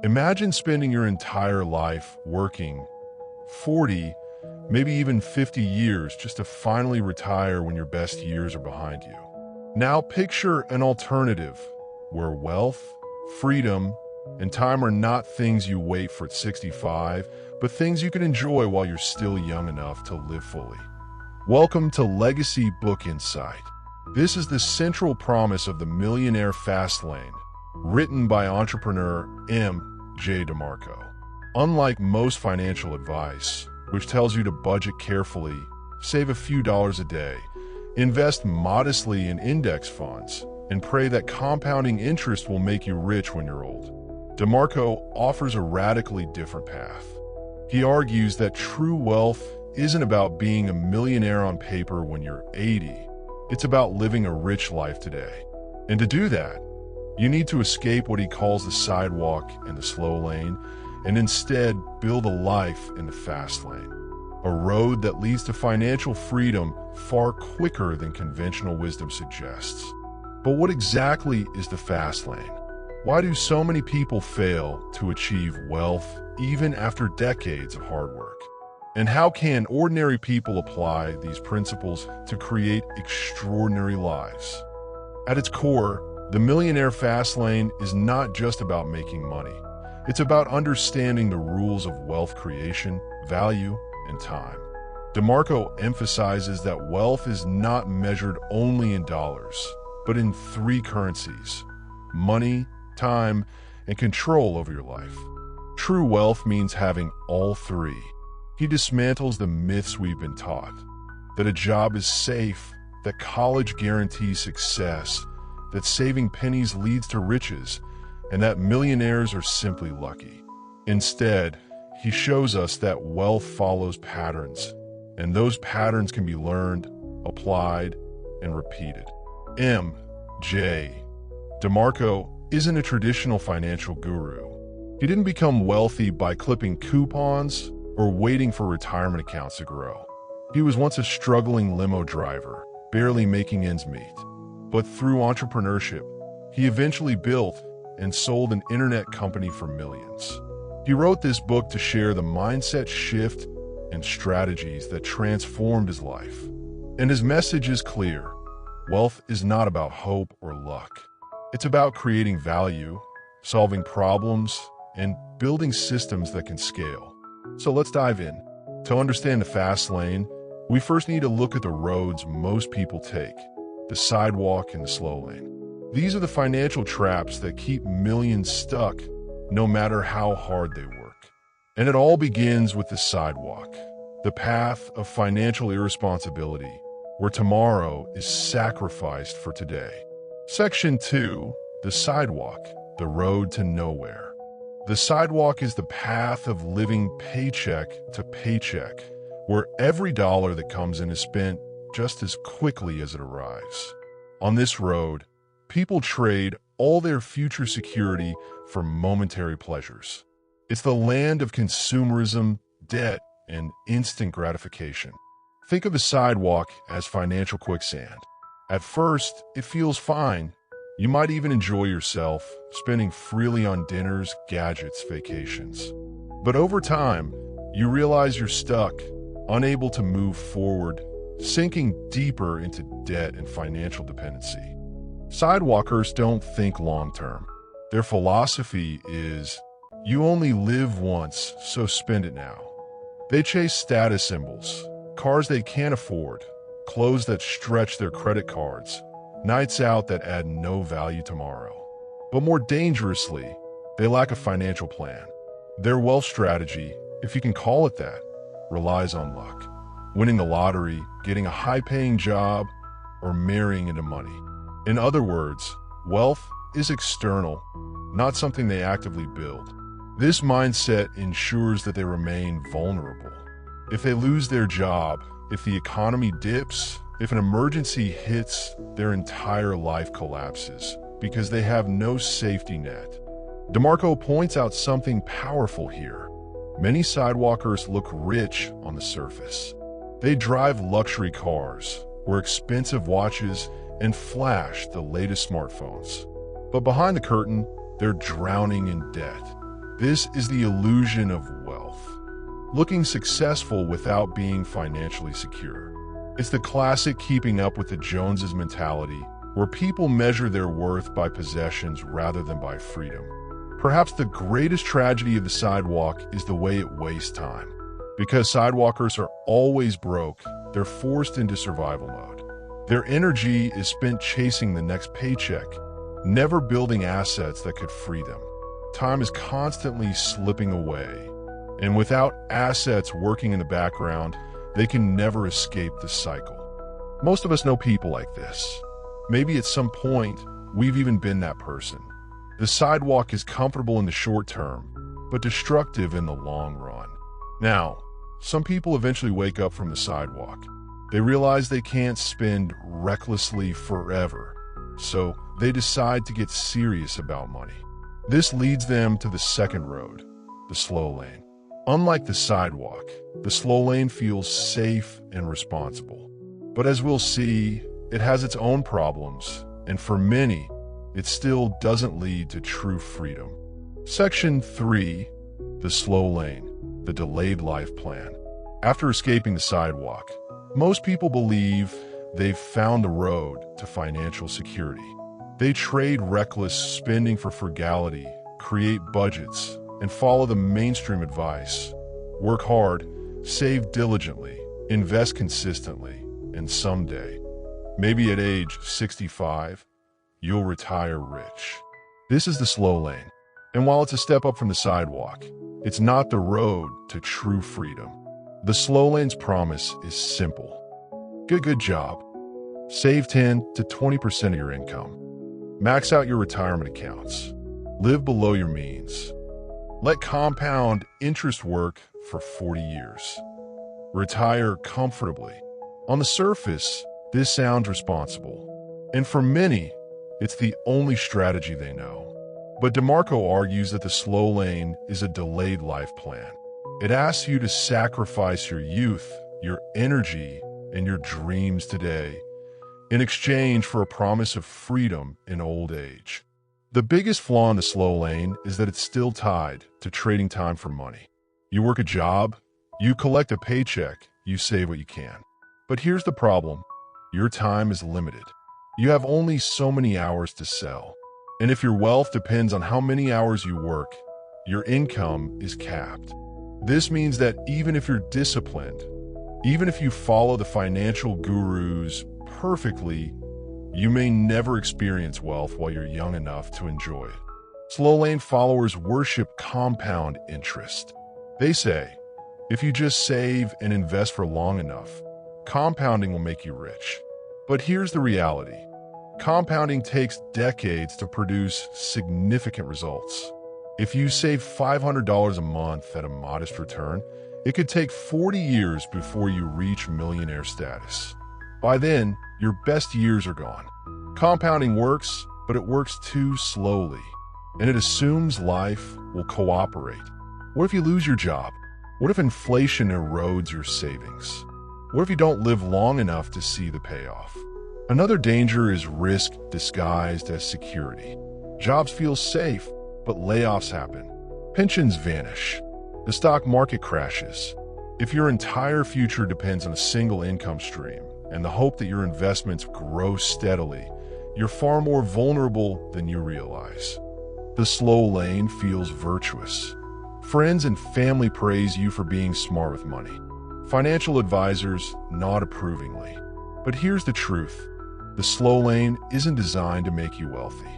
Imagine spending your entire life working 40, maybe even 50 years just to finally retire when your best years are behind you. Now picture an alternative where wealth, freedom, and time are not things you wait for at 65, but things you can enjoy while you're still young enough to live fully. Welcome to Legacy Book Insight. This is the central promise of the Millionaire Fastlane, written by entrepreneur MJ DeMarco. Unlike most financial advice, which tells you to budget carefully, save a few dollars a day, invest modestly in index funds, and pray that compounding interest will make you rich when you're old, DeMarco offers a radically different path. He argues that true wealth isn't about being a millionaire on paper when you're 80. It's about living a rich life today. And to do that, you need to escape what he calls the sidewalk and the slow lane, and instead build a life in the fast lane, a road that leads to financial freedom far quicker than conventional wisdom suggests. But what exactly is the fast lane? Why do so many people fail to achieve wealth even after decades of hard work? And how can ordinary people apply these principles to create extraordinary lives? At its core, the Millionaire Fastlane is not just about making money. It's about understanding the rules of wealth creation, value, and time. DeMarco emphasizes that wealth is not measured only in dollars, but in three currencies: money, time, and control over your life. True wealth means having all three. He dismantles the myths we've been taught, that a job is safe, that college guarantees success, that saving pennies leads to riches, and that millionaires are simply lucky. Instead, he shows us that wealth follows patterns, and those patterns can be learned, applied, and repeated. MJ DeMarco isn't a traditional financial guru. He didn't become wealthy by clipping coupons or waiting for retirement accounts to grow. He was once a struggling limo driver, barely making ends meet. But through entrepreneurship, he eventually built and sold an internet company for millions. He wrote this book to share the mindset shift and strategies that transformed his life. And his message is clear: wealth is not about hope or luck. It's about creating value, solving problems, and building systems that can scale. So let's dive in. To understand the fast lane, we first need to look at the roads most people take: the sidewalk and the slow lane. These are the financial traps that keep millions stuck, no matter how hard they work. And it all begins with the sidewalk, the path of financial irresponsibility, where tomorrow is sacrificed for today. Section 2, the sidewalk, the road to nowhere. The sidewalk is the path of living paycheck to paycheck, where every dollar that comes in is spent just as quickly as it arrives. On this road, people trade all their future security for momentary pleasures. It's the land of consumerism, debt, and instant gratification. Think of the sidewalk as financial quicksand. At first, it feels fine. You might even enjoy yourself, spending freely on dinners, gadgets, vacations. But over time, you realize you're stuck, unable to move forward, sinking deeper into debt and financial dependency. Sidewalkers don't think long-term. Their philosophy is, you only live once, so spend it now. They chase status symbols, cars they can't afford, clothes that stretch their credit cards, nights out that add no value tomorrow. But more dangerously, they lack a financial plan. Their wealth strategy, if you can call it that, relies on luck. Winning the lottery, getting a high-paying job, or marrying into money. In other words, wealth is external, not something they actively build. This mindset ensures that they remain vulnerable. If they lose their job, if the economy dips, if an emergency hits, their entire life collapses because they have no safety net. DeMarco points out something powerful here. Many sidewalkers look rich on the surface. They drive luxury cars, wear expensive watches, and flash the latest smartphones. But behind the curtain, they're drowning in debt. This is the illusion of wealth. Looking successful without being financially secure. It's the classic keeping up with the Joneses mentality, where people measure their worth by possessions rather than by freedom. Perhaps the greatest tragedy of the sidewalk is the way it wastes time. Because sidewalkers are always broke, they're forced into survival mode. Their energy is spent chasing the next paycheck, never building assets that could free them. Time is constantly slipping away, and without assets working in the background, they can never escape the cycle. Most of us know people like this. Maybe at some point, we've even been that person. The sidewalk is comfortable in the short term, but destructive in the long run. Now, some people eventually wake up from the sidewalk. They realize they can't spend recklessly forever, so they decide to get serious about money. This leads them to the second road, the slow lane. Unlike the sidewalk, the slow lane feels safe and responsible. But as we'll see, it has its own problems, and for many, it still doesn't lead to true freedom. Section 3, the slow lane, the delayed life plan. After escaping the sidewalk, most people believe they've found the road to financial security. They trade reckless spending for frugality, create budgets, and follow the mainstream advice. Work hard, save diligently, invest consistently, and someday, maybe at age 65, you'll retire rich. This is the slow lane. And while it's a step up from the sidewalk, it's not the road to true freedom. The slow lane's promise is simple. Get a good job. Save 10 to 20% of your income. Max out your retirement accounts. Live below your means. Let compound interest work for 40 years. Retire comfortably. On the surface, this sounds responsible. And for many, it's the only strategy they know. But DeMarco argues that the slow lane is a delayed life plan. It asks you to sacrifice your youth, your energy, and your dreams today in exchange for a promise of freedom in old age. The biggest flaw in the slow lane is that it's still tied to trading time for money. You work a job, you collect a paycheck, you save what you can. But here's the problem. Your time is limited. You have only so many hours to sell. And if your wealth depends on how many hours you work, your income is capped. This means that even if you're disciplined, even if you follow the financial gurus perfectly, you may never experience wealth while you're young enough to enjoy it. Slow lane followers worship compound interest. They say, if you just save and invest for long enough, compounding will make you rich. But here's the reality. Compounding takes decades to produce significant results. If you save $500 a month at a modest return, it could take 40 years before you reach millionaire status. By then, your best years are gone. Compounding works, but it works too slowly, and it assumes life will cooperate. What if you lose your job? What if inflation erodes your savings? What if you don't live long enough to see the payoff? Another danger is risk disguised as security. Jobs feel safe, but layoffs happen. Pensions vanish. The stock market crashes. If your entire future depends on a single income stream and the hope that your investments grow steadily, you're far more vulnerable than you realize. The slow lane feels virtuous. Friends and family praise you for being smart with money. Financial advisors nod approvingly. But here's the truth. The slow lane isn't designed to make you wealthy.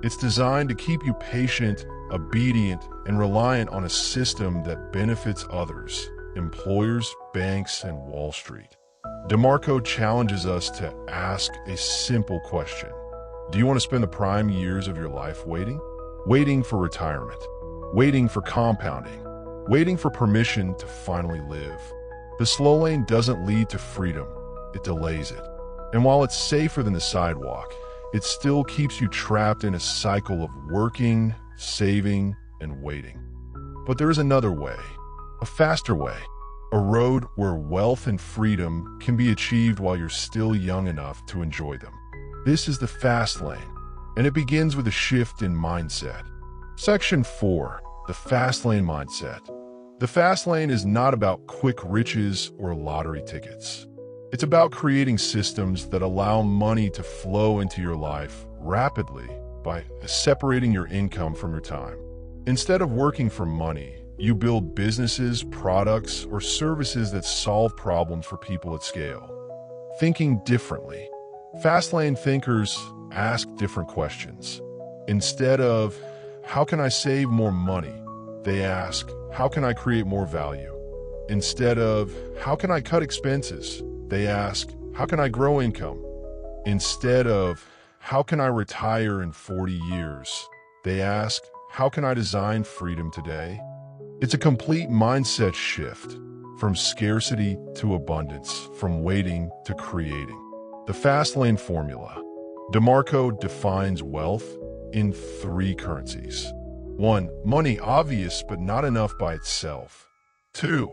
It's designed to keep you patient, obedient, and reliant on a system that benefits others, employers, banks, and Wall Street. DeMarco challenges us to ask a simple question. Do you want to spend the prime years of your life waiting? Waiting for retirement. Waiting for compounding. Waiting for permission to finally live. The slow lane doesn't lead to freedom. It delays it. And while it's safer than the sidewalk, it still keeps you trapped in a cycle of working, saving, and waiting. But there is another way, a faster way, a road where wealth and freedom can be achieved while you're still young enough to enjoy them. This is the fast lane, and it begins with a shift in mindset. Section 4, the fast lane mindset. The fast lane is not about quick riches or lottery tickets. It's about creating systems that allow money to flow into your life rapidly by separating your income from your time. Instead of working for money, you build businesses, products, or services that solve problems for people at scale. Thinking differently. Fast lane thinkers ask different questions. Instead of, how can I save more money? They ask, how can I create more value? Instead of, how can I cut expenses? They ask, how can I grow income? Instead of, how can I retire in 40 years? They ask, how can I design freedom today? It's a complete mindset shift from scarcity to abundance, from waiting to creating. The fast lane formula. DeMarco defines wealth in 3 currencies. 1. Money, obvious but not enough by itself. 2.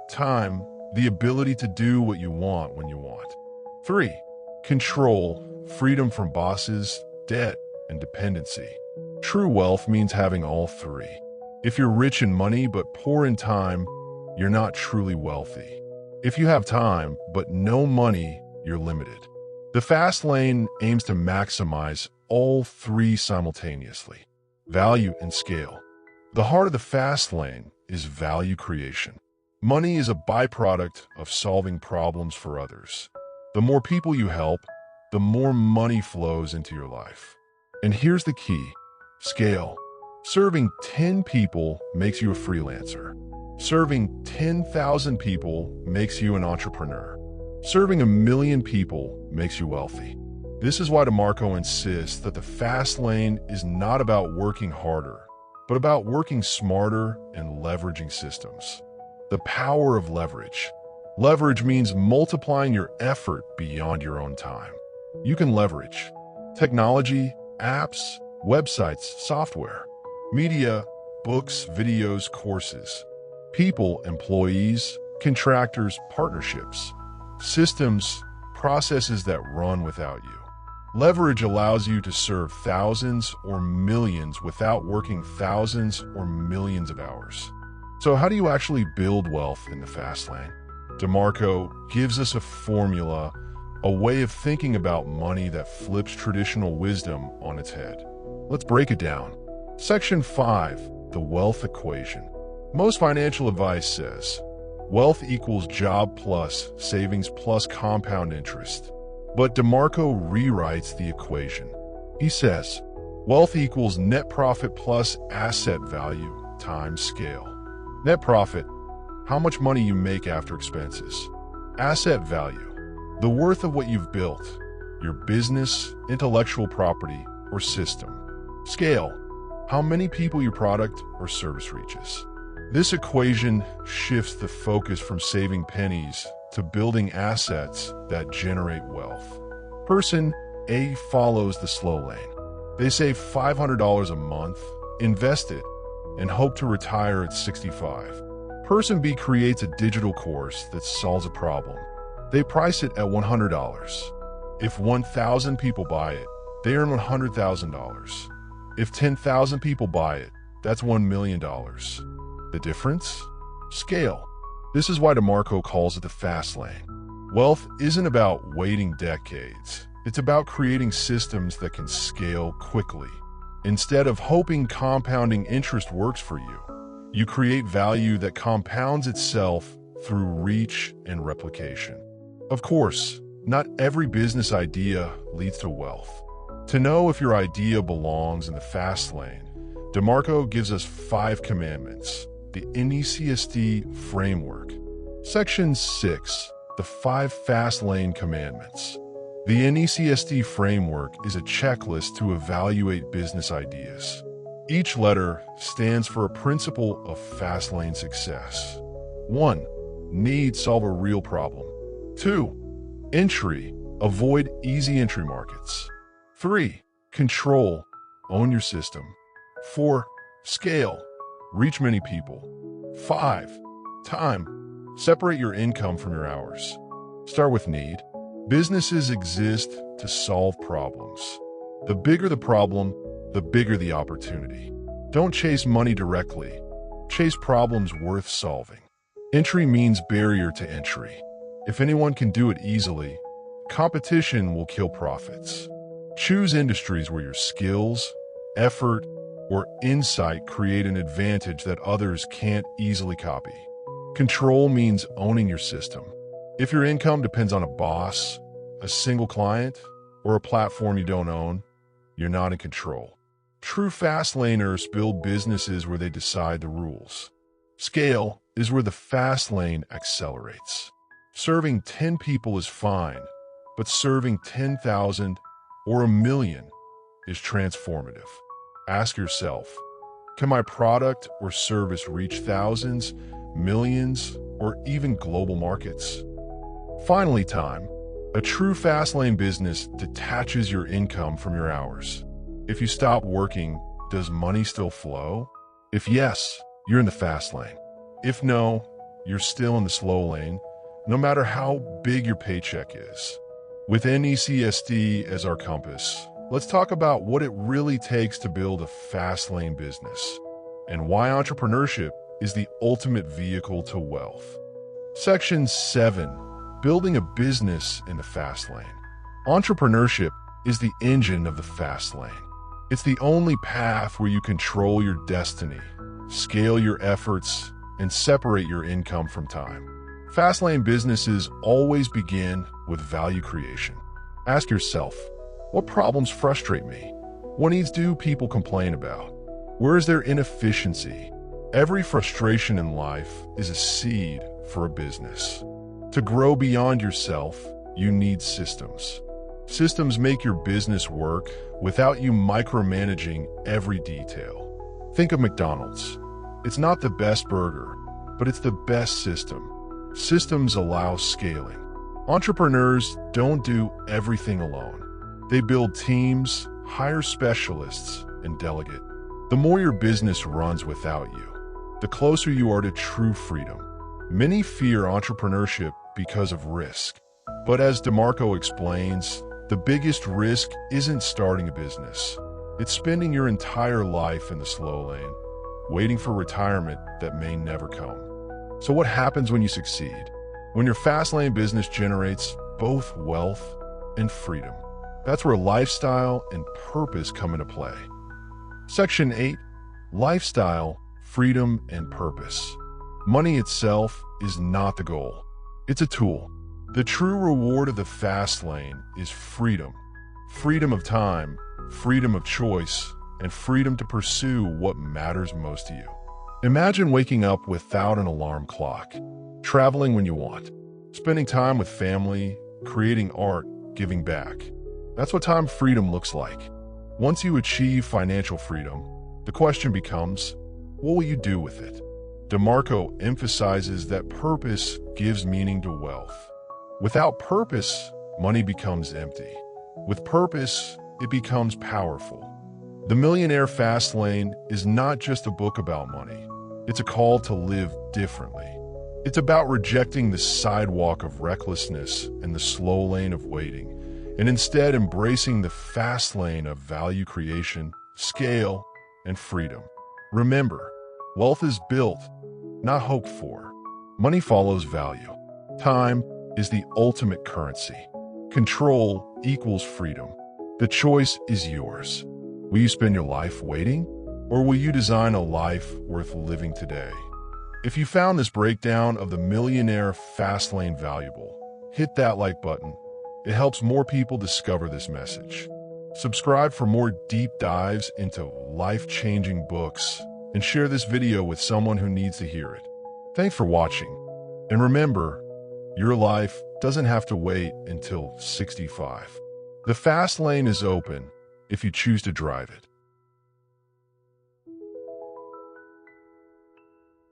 Time, the ability to do what you want when you want. 3. Control, freedom from bosses, debt, and dependency. True wealth means having all 3. If you're rich in money but poor in time, you're not truly wealthy. If you have time but no money, you're limited. The fast lane aims to maximize all 3 simultaneously. Value and scale. The heart of the fast lane is value creation. Money is a byproduct of solving problems for others. The more people you help, the more money flows into your life. And here's the key: scale. Serving 10 people makes you a freelancer. Serving 10,000 people makes you an entrepreneur. Serving 1 million people makes you wealthy. This is why DeMarco insists that the fast lane is not about working harder, but about working smarter and leveraging systems. The power of leverage. Leverage means multiplying your effort beyond your own time. You can leverage technology, apps, websites, software, media, books, videos, courses, people, employees, contractors, partnerships, systems, processes that run without you. Leverage allows you to serve thousands or millions without working thousands or millions of hours. So how do you actually build wealth in the fast lane? DeMarco gives us a formula, a way of thinking about money that flips traditional wisdom on its head. Let's break it down. Section 5, the wealth equation. Most financial advice says, wealth equals job plus savings plus compound interest. But DeMarco rewrites the equation. He says, wealth equals net profit plus asset value times scale. Net profit, how much money you make after expenses. Asset value, the worth of what you've built, your business, intellectual property, or system. Scale, how many people your product or service reaches. This equation shifts the focus from saving pennies to building assets that generate wealth. Person A follows the slow lane. They save $500 a month, invest it, and hope to retire at 65. Person B creates a digital course that solves a problem. They price it at $100. If 1,000 people buy it, they earn $100,000. If 10,000 people buy it, that's $1 million. The difference? Scale. This is why DeMarco calls it the fast lane. Wealth isn't about waiting decades. It's about creating systems that can scale quickly. Instead of hoping compounding interest works for you, you create value that compounds itself through reach and replication. Of course, not every business idea leads to wealth. To know if your idea belongs in the fast lane, DeMarco gives us 5 commandments, the NECSD framework. Section 6, the 5 fast lane commandments. The NECSD framework is a checklist to evaluate business ideas. Each letter stands for a principle of fast lane success. 1. Need, solve a real problem. 2. Entry, avoid easy entry markets. 3. Control, own your system. 4. Scale, reach many people. 5. Time, separate your income from your hours. Start with need. Businesses exist to solve problems. The bigger the problem, the bigger the opportunity. Don't chase money directly. Chase problems worth solving. Entry means barrier to entry. If anyone can do it easily, competition will kill profits. Choose industries where your skills, effort, or insight create an advantage that others can't easily copy. Control means owning your system. If your income depends on a boss, a single client, or a platform you don't own, you're not in control. True fast-laners build businesses where they decide the rules. Scale is where the fast lane accelerates. Serving 10 people is fine, but serving 10,000 or 1,000,000 is transformative. Ask yourself, can my product or service reach thousands, millions, or even global markets? Finally, time. A true fast lane business detaches your income from your hours. If you stop working, does money still flow? If yes, you're in the fast lane. If no, you're still in the slow lane, no matter how big your paycheck is. With NECSD as our compass, let's talk about what it really takes to build a fast lane business and why entrepreneurship is the ultimate vehicle to wealth. Section 7. Building a business in the fast lane. Entrepreneurship is the engine of the fast lane. It's the only path where you control your destiny, scale your efforts, and separate your income from time. Fast lane businesses always begin with value creation. Ask yourself, what problems frustrate me? What needs do people complain about? Where is there inefficiency? Every frustration in life is a seed for a business. To grow beyond yourself, you need systems. Systems make your business work without you micromanaging every detail. Think of McDonald's. It's not the best burger, but it's the best system. Systems allow scaling. Entrepreneurs don't do everything alone. They build teams, hire specialists, and delegate. The more your business runs without you, the closer you are to true freedom. Many fear entrepreneurship because of risk. But as DeMarco explains, the biggest risk isn't starting a business. It's spending your entire life in the slow lane, waiting for retirement that may never come. So what happens when you succeed? When your fast lane business generates both wealth and freedom. That's where lifestyle and purpose come into play. Section 8. Lifestyle, freedom, and purpose. Money itself is not the goal. It's a tool. The true reward of the fast lane is freedom. Freedom of time, freedom of choice, and freedom to pursue what matters most to you. Imagine waking up without an alarm clock, traveling when you want, spending time with family, creating art, giving back. That's what time freedom looks like. Once you achieve financial freedom, the question becomes, what will you do with it? DeMarco emphasizes that purpose gives meaning to wealth. Without purpose, money becomes empty. With purpose, it becomes powerful. The Millionaire Fastlane is not just a book about money. It's a call to live differently. It's about rejecting the sidewalk of recklessness and the slow lane of waiting, and instead embracing the fast lane of value creation, scale, and freedom. Remember, wealth is built, not hoped for. Money follows value. Time is the ultimate currency. Control equals freedom. The choice is yours. Will you spend your life waiting, or will you design a life worth living today? If you found this breakdown of the Millionaire Fastlane valuable, hit that like button. It helps more people discover this message. Subscribe for more deep dives into life-changing books, and share this video with someone who needs to hear it. Thanks for watching. And remember, your life doesn't have to wait until 65. The fast lane is open if you choose to drive it.